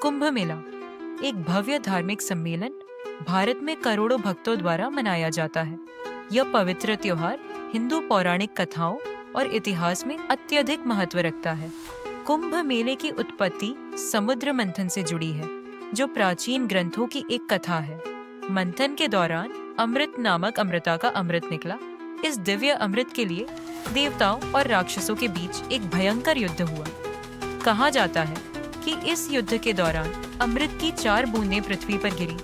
कुंभ मेला एक भव्य धार्मिक सम्मेलन भारत में करोड़ों भक्तों द्वारा मनाया जाता है। यह पवित्र त्योहार हिंदू पौराणिक कथाओं और इतिहास में अत्यधिक महत्व रखता है। कुंभ मेले की उत्पत्ति समुद्र मंथन से जुड़ी है, जो प्राचीन ग्रंथों की एक कथा है। मंथन के दौरान अमृत नामक अमृता का अमृत निकला। इस दिव्य अमृत के लिए देवताओं और राक्षसों के बीच एक भयंकर युद्ध हुआ। कहा जाता है कि इस युद्ध के दौरान अमृत की 4 बूंदें पृथ्वी पर गिरी,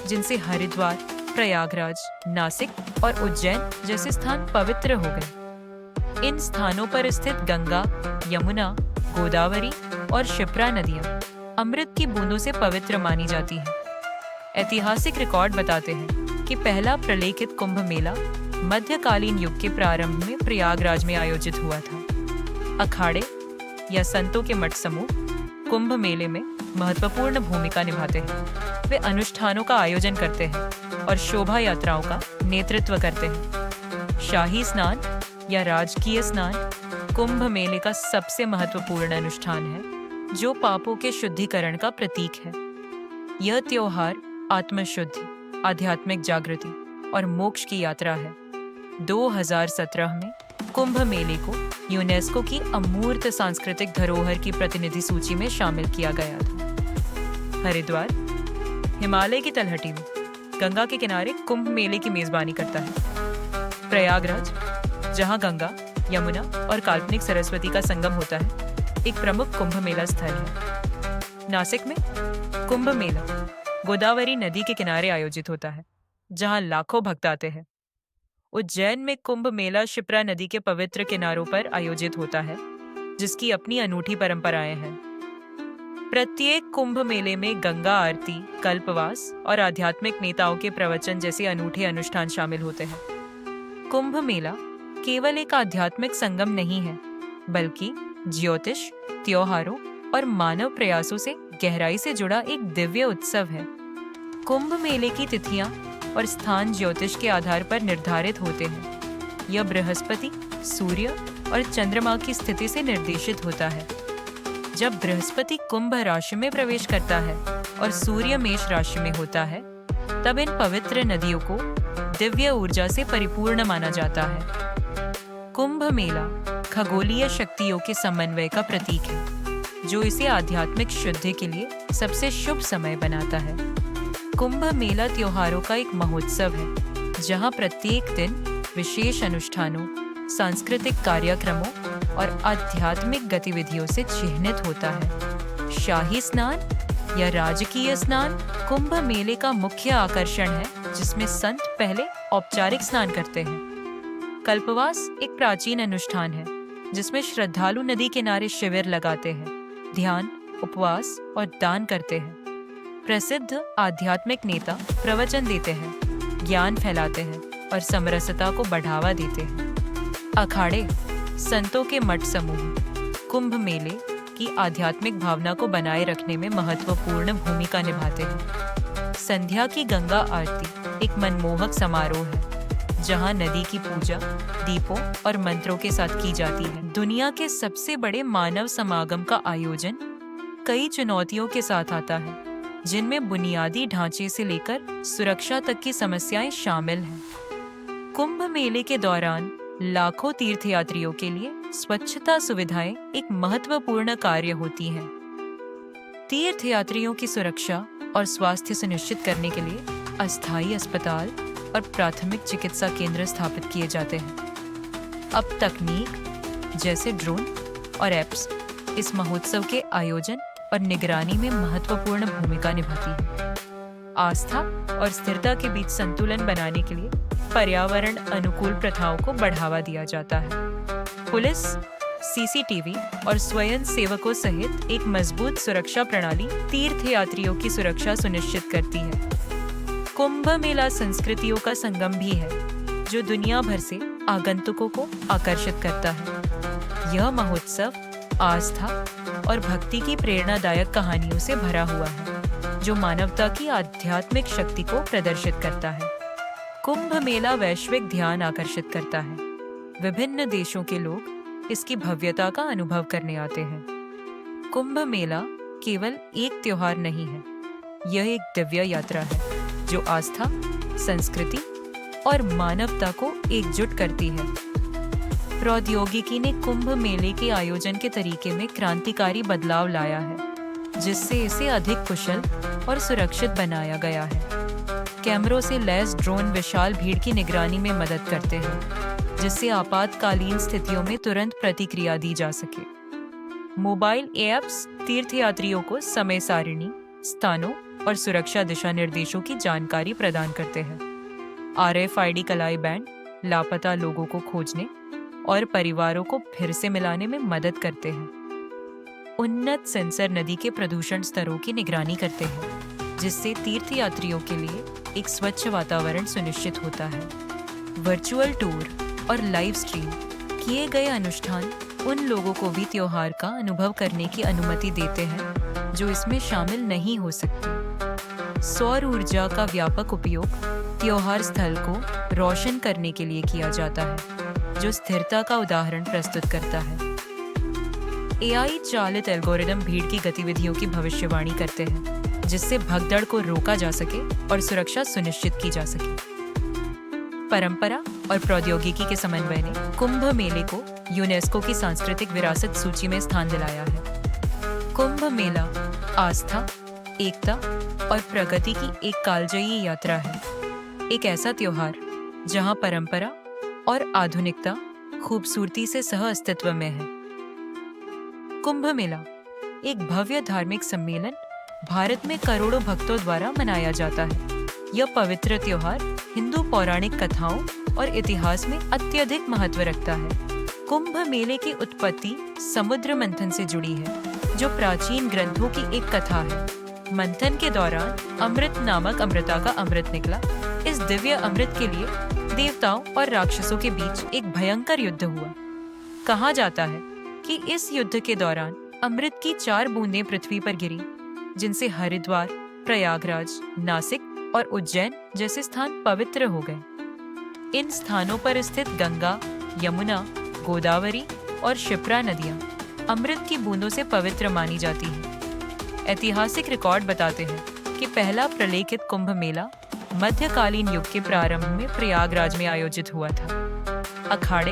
जिनसे हरिद्वार, प्रयागराज, नासिक और उज्जैन जैसे स्थान पवित्र हो गए। इन स्थानों पर स्थित गंगा, यमुना, गोदावरी और क्षिप्रा नदियां अमृत की बूंदों से पवित्र मानी जाती हैं। ऐतिहासिक रिकॉर्ड बताते हैं कि पहला प्रलेखित कुंभ मेला मध्यकालीन युग के प्रारंभ में प्रयागराज में आयोजित हुआ था। अखाड़े या संतों के मठ समूह कुंभ मेले में महत्वपूर्ण भूमिका निभाते हैं। वे अनुष्ठानों का आयोजन करते हैं और शोभा यात्राओं का नेतृत्व करते हैं। शाही स्नान या राजकीय स्नान कुंभ मेले का सबसे महत्वपूर्ण अनुष्ठान है, जो पापों के शुद्धिकरण का प्रतीक है। यह त्योहार आत्मशुद्धि, आध्यात्मिक जागृति और मोक्ष की यात्रा है। 2017 में कुंभ मेले को यूनेस्को की अमूर्त सांस्कृतिक धरोहर की प्रतिनिधि सूची में शामिल किया गया था। हरिद्वार हिमालय की तलहटी में गंगा के किनारे कुंभ मेले की मेजबानी करता है। प्रयागराज, जहां गंगा, यमुना और काल्पनिक सरस्वती का संगम होता है, एक प्रमुख कुंभ मेला स्थल है। नासिक में कुंभ मेला गोदावरी नदी के किनारे आयोजित होता है, जहां लाखों भक्त आते हैं। उज्जैन में कुंभ मेला क्षिप्रा नदी के पवित्र किनारों पर आयोजित होता है, जिसकी अपनी अनूठी परंपराएं हैं। प्रत्येक कुंभ मेले में गंगा आरती, कल्पवास और आध्यात्मिक नेताओं के प्रवचन जैसे अनूठे अनुष्ठान शामिल होते हैं। कुंभ मेला केवल एक आध्यात्मिक संगम नहीं है, बल्कि ज्योतिष, त्योहारों और मानव प्रयासों से गहराई से जुड़ा एक दिव्य उत्सव है। कुंभ मेले की तिथियां और स्थान ज्योतिष के आधार पर निर्धारित होते हैं। यह बृहस्पति, सूर्य और चंद्रमा की स्थिति से निर्देशित होता है। जब बृहस्पति कुंभ राशि में प्रवेश करता है और सूर्य मेष राशि में होता है, तब इन पवित्र नदियों को दिव्य ऊर्जा से परिपूर्ण माना जाता है। कुंभ मेला खगोलीय शक्तियों के समन्वय का प्रतीक है, जो इसे आध्यात्मिक शुद्धि के लिए सबसे शुभ समय बनाता है। कुंभ मेला त्योहारों का एक महोत्सव है, जहां प्रत्येक दिन विशेष अनुष्ठानों, सांस्कृतिक कार्यक्रमों और आध्यात्मिक गतिविधियों से चिह्नित होता है। शाही स्नान या राजकीय स्नान कुंभ मेले का मुख्य आकर्षण है, जिसमें संत पहले औपचारिक स्नान करते हैं। कल्पवास एक प्राचीन अनुष्ठान है, जिसमें श्रद्धालु नदी किनारे शिविर लगाते हैं, ध्यान, उपवास और दान करते हैं। प्रसिद्ध आध्यात्मिक नेता प्रवचन देते हैं, ज्ञान फैलाते हैं और समरसता को बढ़ावा देते हैं। अखाड़े संतों के मठ समूह कुंभ मेले की आध्यात्मिक भावना को बनाए रखने में महत्वपूर्ण भूमिका निभाते हैं। संध्या की गंगा आरती एक मनमोहक समारोह है, जहां नदी की पूजा दीपों और मंत्रों के साथ की जाती है। दुनिया के सबसे बड़े मानव समागम का आयोजन कई चुनौतियों के साथ आता है, जिनमें बुनियादी ढांचे से लेकर सुरक्षा तक की समस्याएं शामिल हैं। कुंभ मेले के दौरान लाखों तीर्थयात्रियों के लिए स्वच्छता सुविधाएं एक महत्वपूर्ण कार्य होती हैं। तीर्थयात्रियों की सुरक्षा और स्वास्थ्य सुनिश्चित करने के लिए अस्थायी अस्पताल और प्राथमिक चिकित्सा केंद्र स्थापित किए जाते हैं। अब तकनीक जैसे ड्रोन और ऐप्स इस महोत्सव के आयोजन और निगरानी में महत्वपूर्ण भूमिका निभाती है। आस्था और स्थिरता के बीच संतुलन बनाने के लिए पर्यावरण अनुकूल प्रथाओं को बढ़ावा दिया जाता है। पुलिस, सीसीटीवी और स्वयं सेवकों सहित एक मजबूत सुरक्षा प्रणाली तीर्थयात्रियों की सुरक्षा सुनिश्चित करती है। कुंभ मेला संस्कृतियों का संगम भी है, जो दुनिया भर से आगंतुकों को आकर्षित करता है। यह महोत्सव आस्था और भक्ति की प्रेरणादायक कहानियों से भरा हुआ है, जो मानवता की आध्यात्मिक शक्ति को प्रदर्शित करता है। कुंभ मेला वैश्विक ध्यान आकर्षित करता है। विभिन्न देशों के लोग इसकी भव्यता का अनुभव करने आते हैं। कुंभ मेला केवल एक त्योहार नहीं है, यह एक दिव्य यात्रा है जो आस्था, संस्कृति और मानवता को एकजुट करती है। प्रौद्योगिकी ने कुंभ मेले के आयोजन के तरीके में क्रांतिकारी बदलाव लाया है, जिससे इसे अधिक कुशल और सुरक्षित बनाया गया है। कैमरों से लैस ड्रोन विशाल भीड़ की निगरानी में मदद करते हैं, जिससे आपातकालीन स्थितियों में तुरंत प्रतिक्रिया दी जा सके। मोबाइल ऐप्स तीर्थयात्रियों को समय सारिणी, स्थानों और सुरक्षा दिशा निर्देशों की जानकारी प्रदान करते हैं। RFID कलाई बैंड लापता लोगों को खोजने और परिवारों को फिर से मिलाने में मदद करते हैं। उन्नत सेंसर नदी के प्रदूषण स्तरों की निगरानी करते हैं, जिससे तीर्थयात्रियों के लिए एक स्वच्छ वातावरण सुनिश्चित होता है। वर्चुअल टूर और लाइव स्ट्रीम किए गए अनुष्ठान उन लोगों को भी त्योहार का अनुभव करने की अनुमति देते हैं जो इसमें शामिल नहीं हो सकते। सौर ऊर्जा का व्यापक उपयोग त्योहार स्थल को रोशन करने के लिए किया जाता है, जो स्थिरता का उदाहरण प्रस्तुत करता है। AI चालित एल्गोरिदम भीड़ की गतिविधियों की भविष्यवाणी करते हैं, जिससे भगदड़ को रोका जा सके और सुरक्षा सुनिश्चित की जा सके। परंपरा और प्रौद्योगिकी के समन्वय ने कुंभ मेले को यूनेस्को की सांस्कृतिक विरासत सूची में स्थान दिलाया है। कुंभ मेला आस्था, एकता और प्रगति की एक कालजयी यात्रा है। एक ऐसा त्योहार जहां परंपरा और आधुनिकता खूबसूरती से सह अस्तित्व में है। कुंभ मेला एक भव्य धार्मिक सम्मेलन भारत में करोड़ों भक्तों द्वारा मनाया जाता है। यह पवित्र त्योहार हिंदू पौराणिक कथाओं और इतिहास में अत्यधिक महत्व रखता है। कुंभ मेले की उत्पत्ति समुद्र मंथन से जुड़ी है, जो प्राचीन ग्रंथों की एक कथा है। मंथन के दौरान अमृत नामक अमृता का अमृत निकला। इस दिव्य अमृत के लिए देवताओं और राक्षसों के बीच एक भयंकर युद्ध हुआ। कहा जाता है कि इस युद्ध के दौरान अमृत की 4 बूंदें पृथ्वी पर गिरी, जिनसे हरिद्वार, प्रयागराज, नासिक और उज्जैन जैसे स्थान पवित्र हो गए। इन स्थानों पर स्थित गंगा, यमुना, गोदावरी और क्षिप्रा नदियां अमृत की बूंदों से पवित्र मानी जाती हैं। ऐतिहासिक रिकॉर्ड बताते हैं कि पहला प्रलेखित कुंभ मेला मध्यकालीन युग के प्रारंभ में प्रयागराज में आयोजित हुआ था। अखाड़े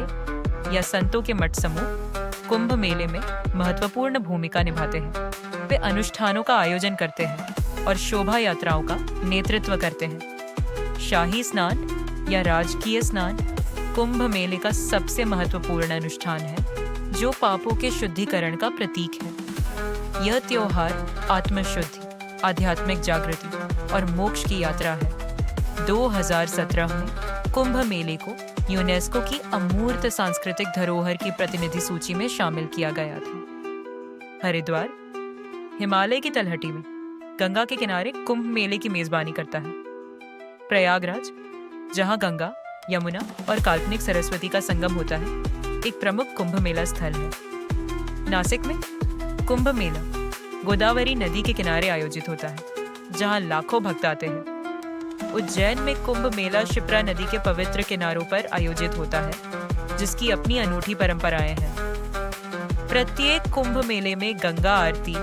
या संतों के मठ समूह कुंभ मेले में महत्वपूर्ण भूमिका निभाते हैं। वे अनुष्ठानों का आयोजन करते हैं और शोभा यात्राओं का नेतृत्व करते हैं। शाही स्नान या राजकीय स्नान कुंभ मेले का सबसे महत्वपूर्ण अनुष्ठान है, जो पापों के शुद्धिकरण का प्रतीक है। यह त्योहार आत्मशुद्धि, आध्यात्मिक जागृति और मोक्ष की यात्रा है। 2017 में कुंभ मेले को यूनेस्को की अमूर्त सांस्कृतिक धरोहर की प्रतिनिधि सूची में शामिल किया गया था। हरिद्वार हिमालय की तलहटी में गंगा के किनारे कुंभ मेले की मेजबानी करता है। प्रयागराज, जहां गंगा, यमुना और काल्पनिक सरस्वती का संगम होता है, एक प्रमुख कुंभ मेला स्थल है। नासिक में कुंभ मेला गोदावरी नदी के किनारे आयोजित होता है, जहां लाखों भक्त आते हैं। उज्जैन में कुंभ मेला क्षिप्रा नदी के पवित्र किनारों पर आयोजित होता है, जिसकी अपनी अनूठी परंपराएं हैं। प्रत्येक कुंभ मेले में गंगा आरती